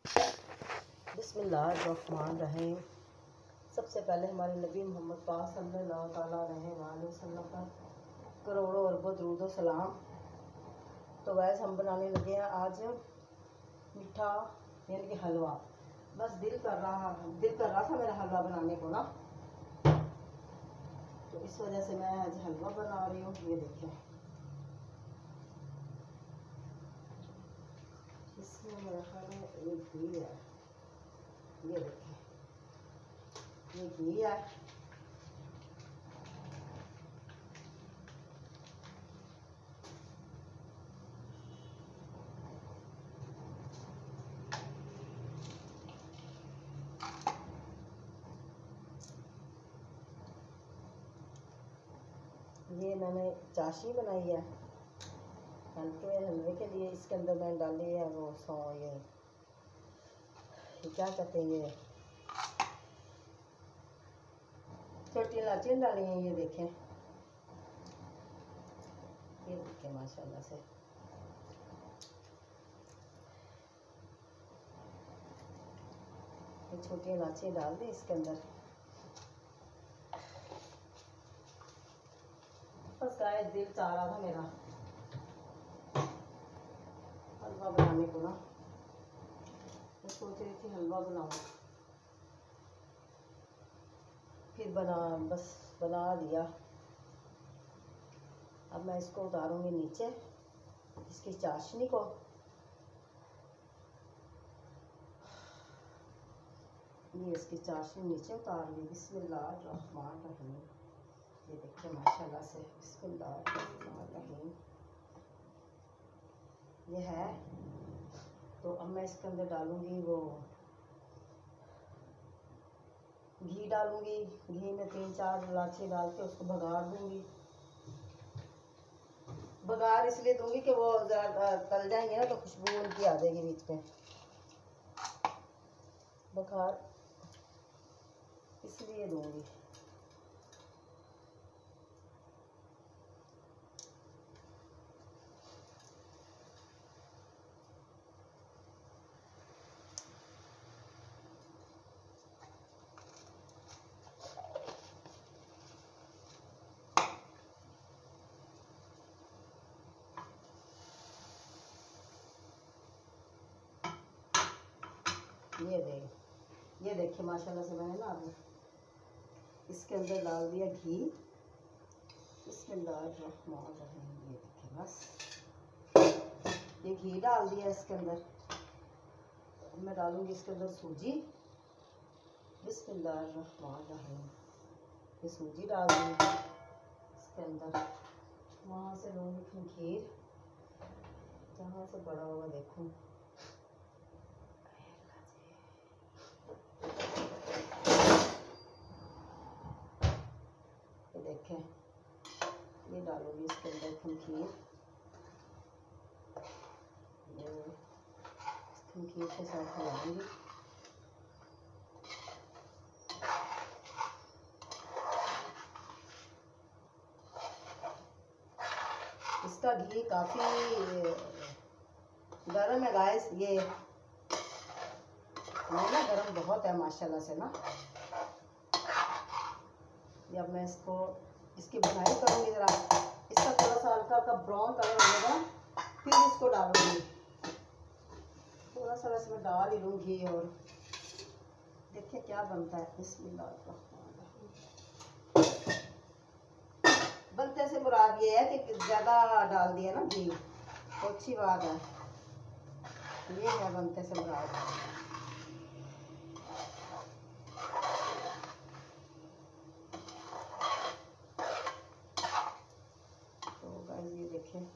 बिस्मिल्लाहिर्रहमानिर्रहीम। सबसे पहले हमारे नबी मोहम्मद पाक सल्लल्लाहु अलैहि वसल्लम पर करोड़ों अरबों दुरूद व सलाम। तो वैसे हम बनाने लगे हैं आज मीठा यानी कि हलवा। बस दिल कर रहा था मेरा हलवा बनाने को ना, तो इस वजह से मैं आज हलवा बना रही हूँ। ये देखें, इसमें मेरा ख्याल है ये घी है। ये देखें, ये घी है। ये मैंने चाशनी बनाई है हल्के हलवे के लिए। इसके अंदर मैंने डाली है वो ये क्या कहते हैं, ये छोटी इलायची डाली है। ये देखें, माशाल्लाह से ये छोटी इलायची डाल दी इसके अंदर। बस गाय दिल चाह रहा था मेरा हलवा बनाने को ना, मैं सोच रही थी हलवा बनाऊँ, फिर बना दिया। अब मैं इसको उतारूंगी नीचे, इसकी चाशनी को। ये इसकी चाशनी नीचे उतार ली। बिस्मिल्लाहिर्रहमानिर्रहीम। ये देखिए माशाल्लाह से, बिस्मिल्लाहिर्रहमानिर्रहीम। ये है। तो अब मैं इसके अंदर डालूंगी वो घी डालूंगी। घी में 3-4 इलायची डाल के उसको बघार दूंगी। बघार इसलिए दूंगी कि वो ज़्यादा तल जाएंगे ना तो खुशबू उनकी आ जाएगी बीच में। बघार इसलिए दूंगी। ये देखिए माशाल्लाह से मैंने ना अब इसके अंदर डाल दिया घी। बिस्मिल्लाहिर्रहमानिर्रहीम। ये देखिए, बस ये घी डाल दिया इसके अंदर। मैं डालूंगी इसके अंदर सूजी। बिस्मिल्लाहिर्रहमानिर्रहीम। ये सूजी डाल दूंगी इसके अंदर। वहाँ से लूँगी फिर खीर, जहाँ से बड़ा होगा देखूँ। ये देखें, ये डालूंगी इसके अंदर खीर। ये खीर के साथ मिलाऊंगी। इसका घी काफ़ी गर्म है गाइस। ये ना गर्म बहुत है माशाल्लाह से ना। जब मैं इसकी बुनाई करूँगी, ज़रा इसका थोड़ा सा हल्का हल्का ब्राउन कलर होगा, फिर इसको डालूंगी। थोड़ा सा इसमें डाल ही लूँ घी, और देखिए क्या बनता है। बिस्मिल्लाह। बनते से मुराद ये है कि ज़्यादा डाल दिया ना घी तो अच्छी बात है। ये है बनते से मुराद। तो गाइस ये देखें,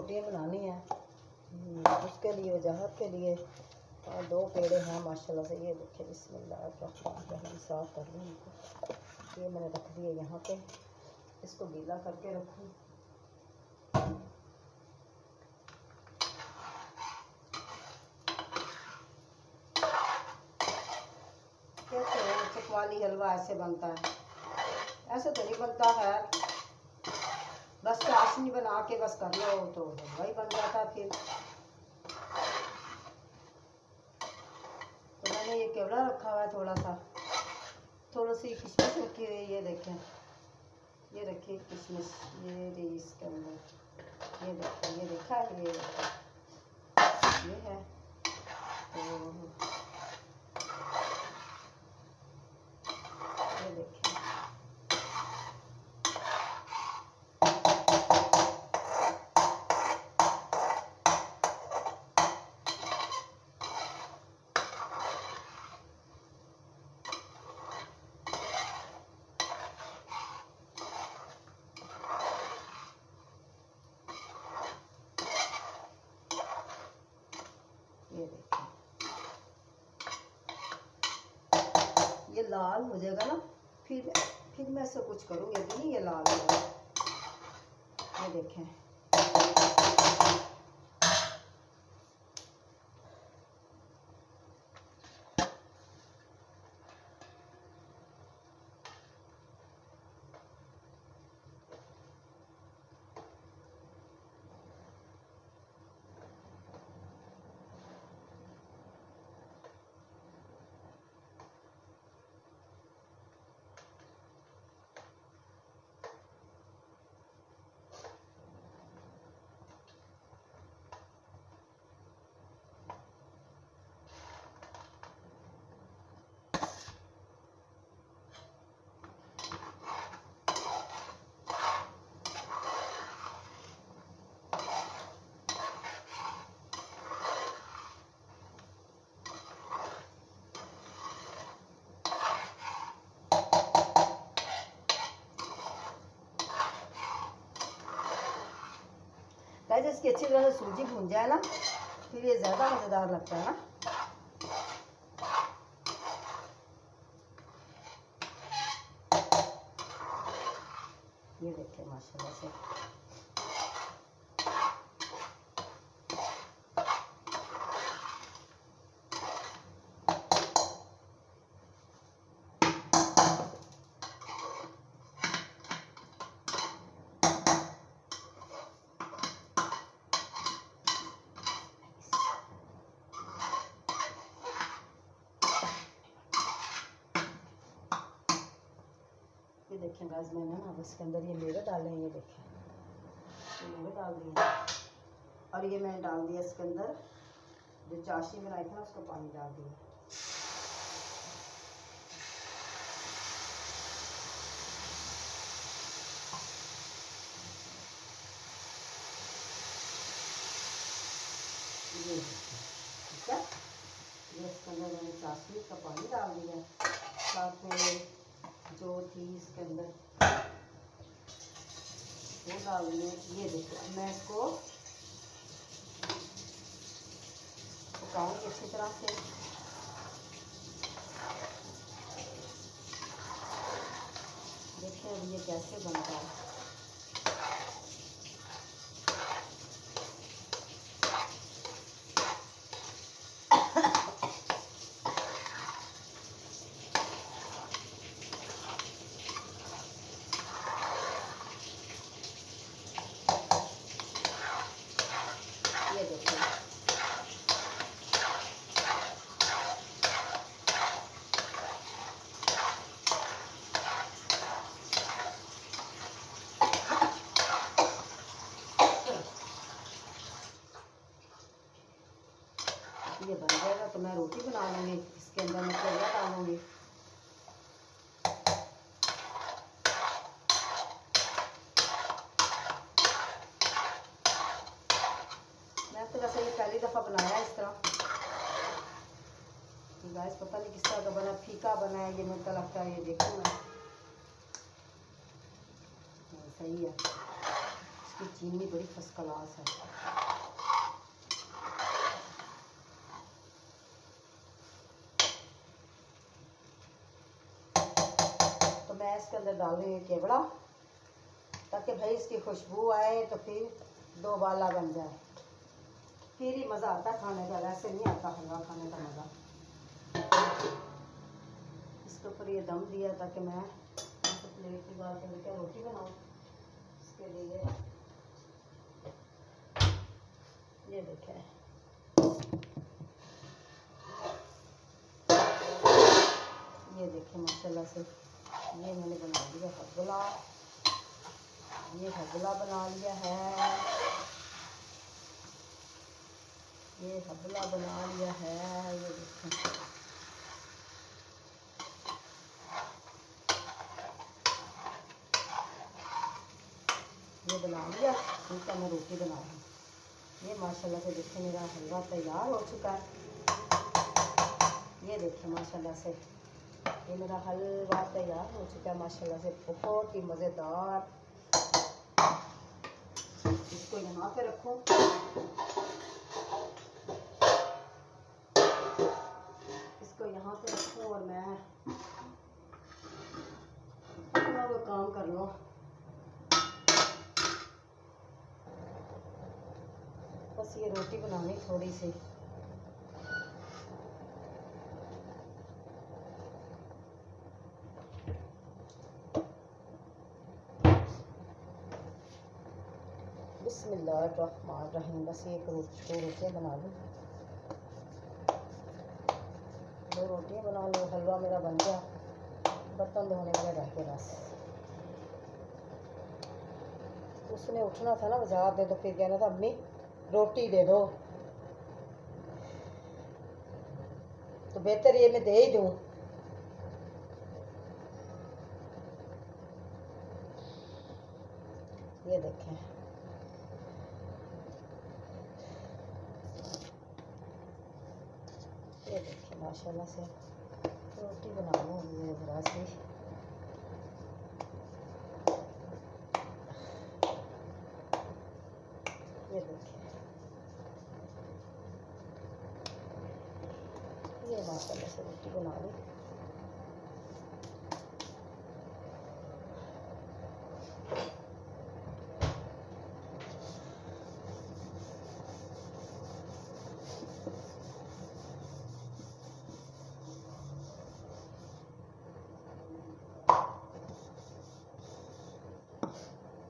रोटियां बनानी है उसके लिए, वजाहत के लिए। और 2 पेड़े हैं माशाल्लाह से। ये देखिए बिस्मिल्लाह, साफ कर लूँ इनको। ये मैंने रख दिए यहाँ पे, इसको गीला करके रखूँ। कैसे चकवाली हलवा ऐसे बनता है? ऐसे तो नहीं बनता है, बस चाशनी बना के बस कर लो तो हलवा ही बन जाता है फिर। तो मैंने ये केवड़ा रखा हुआ है थोड़ा सा, थोड़ी सी किशमिश रखी हुई है। ये देखें, ये रखिए किशमिश, ये रही इसके अंदर। ये देखें, ये देखा है, ये है। तो ये देखें, ये देखें, ये लाल हो जाएगा ना, फिर मैं इससे कुछ करूँगी। अभी नहीं ये लाल होगा। ये देखें, गाइस इसकी अच्छी तरह से सूजी भून जाए ना, फिर ये ज़्यादा मज़ेदार लगता है ना। ये देखिए माशाल्लाह से। ये देखें गाइस, मैंने ना अब इसके अंदर ये मेवे डाले हैं। ये देखें, ये मेवे डाल दिए और ये मैंने डाल दिया इसके अंदर जो चाशनी बनाई थी ना, उसको पानी डाल दिया। ये ठीक है, ये इसके अंदर मैंने चाशनी का पानी डाल दिया, साथ में जो थी इसके अंदर वो डाल दिए। ये देखो, मैं इसको पकाऊंगी अच्छी तरह से। देखिए अब ये कैसे बनता है। ये देखिए, ये बन जाएगा तो मैं रोटी बना लूँगी। इसके अंदर मैं केला डालूँगी। मैं तो वैसे ये पहली दफ़ा बनाया इस तरह। गाइस पता नहीं किस तरह का बना, फीका बना है ये, मुझे लगता है। ये देखो मैं, सही है। इसकी चीनी बड़ी फर्स्ट क्लास है। तो मैं इसके अंदर डाल रही हूँ केवड़ा, ताकि भाई इसकी खुशबू आए तो फिर दो बाला बन जाए, फिर ही मज़ा आता खाने का, वैसे नहीं आता हलवा खाने का मज़ा। इसके ऊपर ये दम दिया ताकि मैं प्लेट की बात करके रोटी बनाऊँ। इसके लिए ये देखें, ये देखें माशाल्लाह से ये मैंने बना लिया हलवा। ये हलवा बना लिया है, ये हलवा बना लिया है। ये देखें ये बना लिया, इनका मैं रोटी बना रही हूँ। ये माशाल्लाह से देखें मेरा हलवा तैयार हो चुका है। ये देखें माशाल्लाह से ये मेरा हलवा तैयार हो चुका है माशाल्लाह से, बहुत ही मज़ेदार। इसको यहाँ पे रखूँ, इसको यहाँ पे रखूँ और मैं अपना वो काम कर लूँ। बस ये रोटी बनानी थोड़ी सी। बिस्मिल्लाहिर्रहमानिर्रहीम। बस ये दो रोटियाँ बना लूँ, दो रोटियाँ बना लो, हलवा मेरा बन गया। बर्तन धोने वाले रह गए बस। उसने उठना था ना बाजार दे, तो फिर कहना था अम्मी रोटी दे दो, तो बेहतर ये मैं दे ही दूँ। ये देखें ये देखें माशाल्लाह से रोटी बना लूँ ये ज़रा सी। ये देखें ये माशाल्लाह से रोटी बना ली।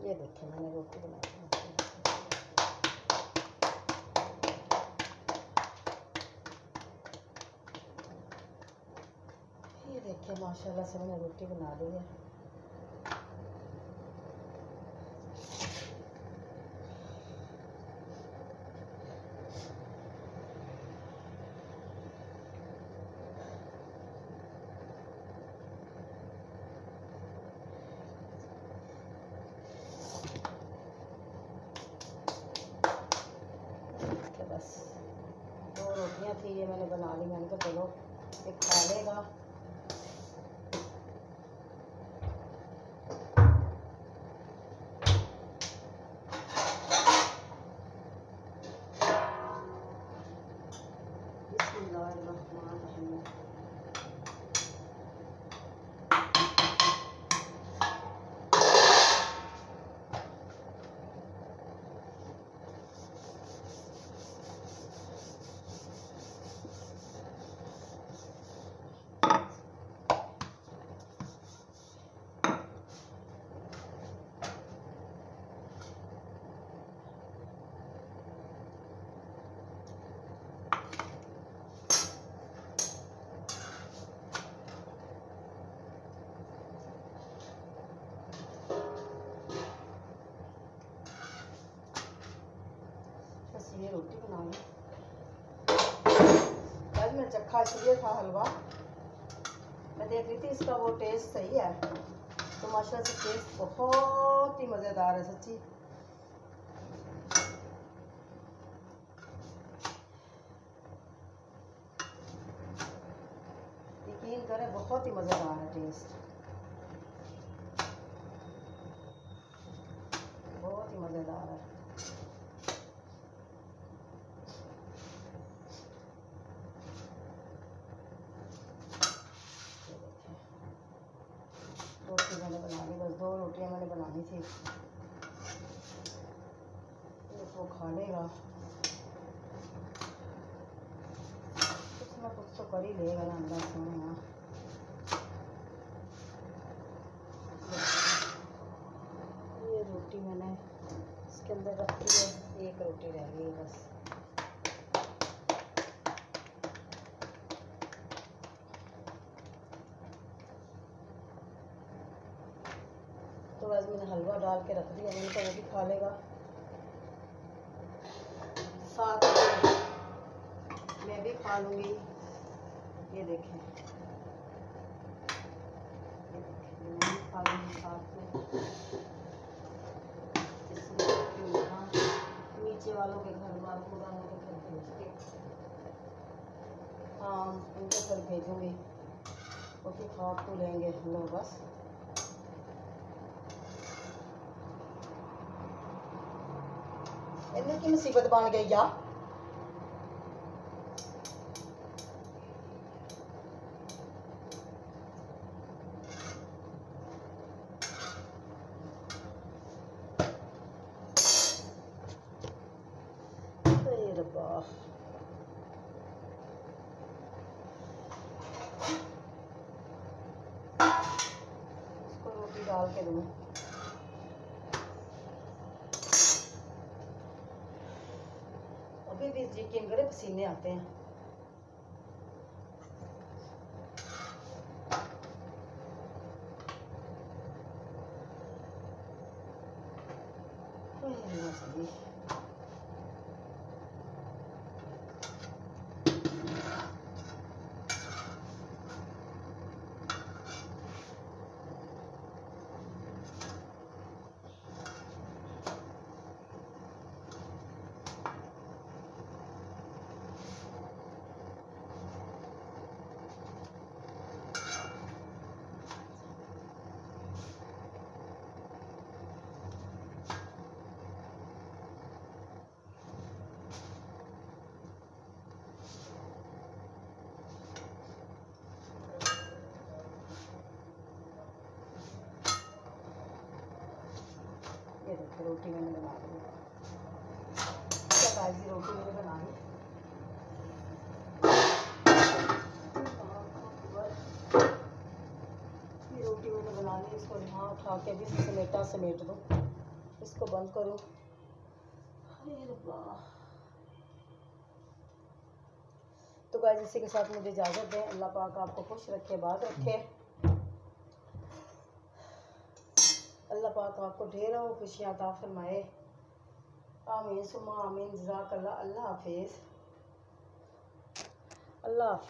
ये देखें मैंने रोटी बना ली। ये देखें माशाल्लाह से मैंने रोटी बना ली है। बस दो रोटियां थी ये मैंने बना ली। मैंने कहा चलो एक खा लेगा। बिस्मिल्लाहिर्रहमानिर्रहीम। ये रोटी बना ली। आज मैं चखा इसलिए था हलवा, मैं देख रही थी इसका वो टेस्ट सही है, तो माशाल्लाह से टेस्ट बहुत ही मज़ेदार है सच्ची। यकीन करें बहुत ही मज़ेदार है टेस्ट, बहुत ही ही मज़ेदार है। रोटी मैंने बना ली, बस 2 रोटियां मैंने बनानी थी। वो खा लेगा, कुछ ना कुछ तो कर ही लेगा ना अंदर से। यहाँ ये रोटी मैंने इसके अंदर रखी है, 1 रोटी रह गई है बस। तो वैसे मैंने हलवा डाल के रख दिया, मैंने तो वो भी खा लेगा। साथ में मैं भी खा लूँगी। ये देखें, मैं भी खा लूँगी साथ में। इसलिए यहाँ नीचे वालों के घर, वालों के घर भेजती, हाँ उनके घर भेजूँगी, वो भी खा तो लेंगे हम लोग बस। इन्हें की मुसीबत बन गई जा। रब्बा, इसको रोटी डाल के दूँ। अभी भी यकीन करे पसीने आते हैं। ये देखो रोटी मैंने बना ली, ताज़ी रोटी मैंने बना ली। ये रोटी मैंने बना ली, इसको यहाँ उठा के भी समेट दो, इसको बंद करो। तो गाइस इसी के साथ मुझे इजाज़त दें। अल्लाह पाक आपको खुश रखे, बात रखे। अल्लाह पाक आपको ढेरों खुशियाँ अता फरमाए। आमीन सुम्मा आमीन। जज़ाकल्लाह। अल्लाह हाफिज़। अल्लाह हाफिज़।